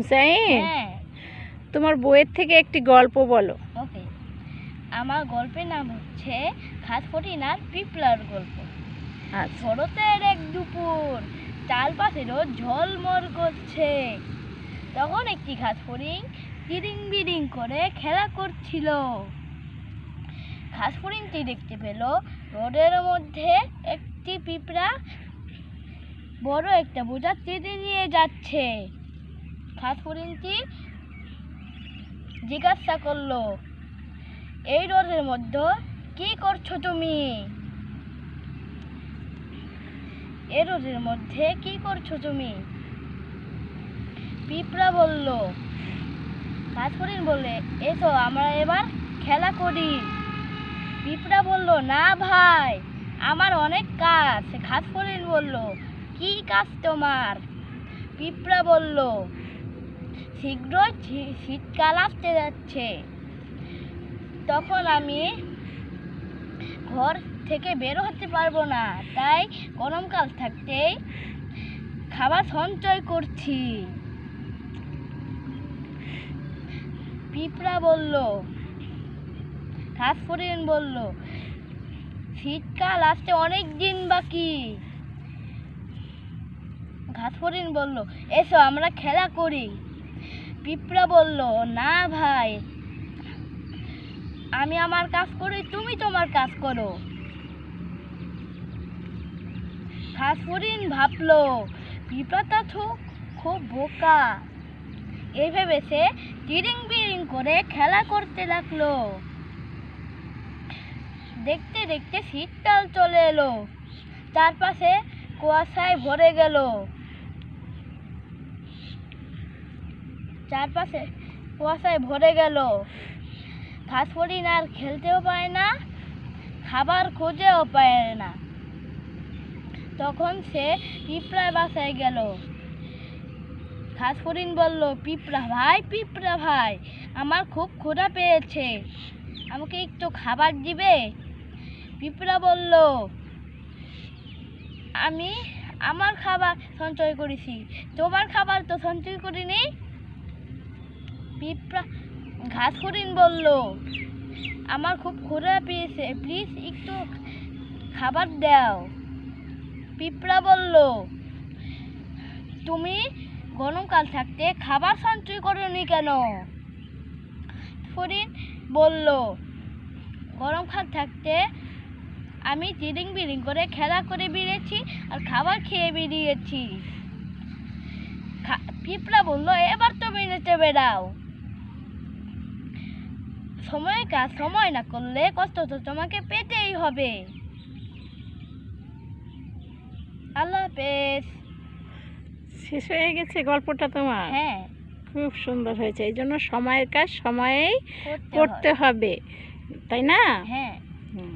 হুসাইন, হ্যাঁ। তোমার বইয়ের থেকে একটি গল্প বলো। ওকে, আমার গল্পের নাম হচ্ছে ঘাস ফড়িং আর পিঁপড়ার গল্প। আচ্ছা। শরতের এক দুপুর, চারপাশে রোদ ঝলমল করছে। তখন একটি ঘাস ফড়িং তিরিং বিরিং করে খেলা করছিল। ঘাস ফড়িংটি দেখতে পেল রোদের মধ্যে একটি পিঁপড়া বড় একটা বোঝা টেনে নিয়ে যাচ্ছে। ঘাস ফড়িংটি জিজ্ঞাসা করলো, এই রোদের মধ্যে কি করছো তুমি? এই রোদের মধ্যে কি করছো তুমি? পিঁপড়া বলল। ঘাস ফড়িং বললে, এসো আমরা এবার খেলা করি। পিঁপড়া বলল, না ভাই, আমার অনেক কাজ। ঘাস ফড়িং বলল, কি কাজ তোমার? পিঁপড়া বলল, শীঘ্রই শীতকাল আসতে যাচ্ছে, তখন আমি ঘর থেকে বের হতে পারবো না, তাই গরমকাল থাকতেই খাবার সঞ্চয় করছি। পিঁপড়া বলল। ঘাস ফড়িং বলল, শীতকাল আসতে অনেক দিন বাকি। ঘাস ফড়িং বলল, এসো আমরা খেলা করি। পিঁপড়া বলল, না ভাই, আমি আমার কাজ করি, তুমি তোমার কাজ করো। ঘাস ফড়িং ভাবলো, পিঁপড়াটা তো খুব বোকা। এই ভেবে সে তিরিং বিরিং করে খেলা করতে লাগলো। দেখতে দেখতে শীতকাল চলে এলো। চারপাশে কুয়াশায় ভরে গেল। চারপাশে কুয়াশায় ভরে গেল। ঘাস ফড়িং আর খেলতেও পারে না, খাবার খুঁজেও পায় না। তখন সে পিঁপড়ার বাসায় গেল। ঘাস ফড়িং বলল, পিঁপড়া ভাই, আমার খুব ক্ষুধা পেয়েছে, আমাকে একটু খাবার দিবে? পিঁপড়া বলল, আমি আমার খাবার সঞ্চয় করেছি, তোমার খাবার তো সঞ্চয় করিনি। ঘাস ফড়িং বলল, আমার খুব ক্ষুধা পেয়েছে, প্লিজ একটু খাবার দাও। পিঁপড়া বলল, তুমি গরমকাল থাকতে খাবার সঞ্চয় করোনি কেন? ফড়িং বলল, গরমকাল থাকতে আমি তিরিং বিরিং করে খেলা করে বেরিয়েছি আর খাবার খেয়ে বেরিয়েছি। পিঁপড়া বলল, এবার তুমি নেচে বেড়াও, সময়ের কাজ সময় না করলে কষ্ট তো তোমাকে পেতেই হবে। আল্লাহ হাফেজ। শেষ হয়ে গেছে গল্পটা তোমার? হ্যাঁ, খুব সুন্দর হয়েছে। এই জন্য সময়ের কাজ সময়েই করতে করতে হবে, তাই না? হ্যাঁ। হুম।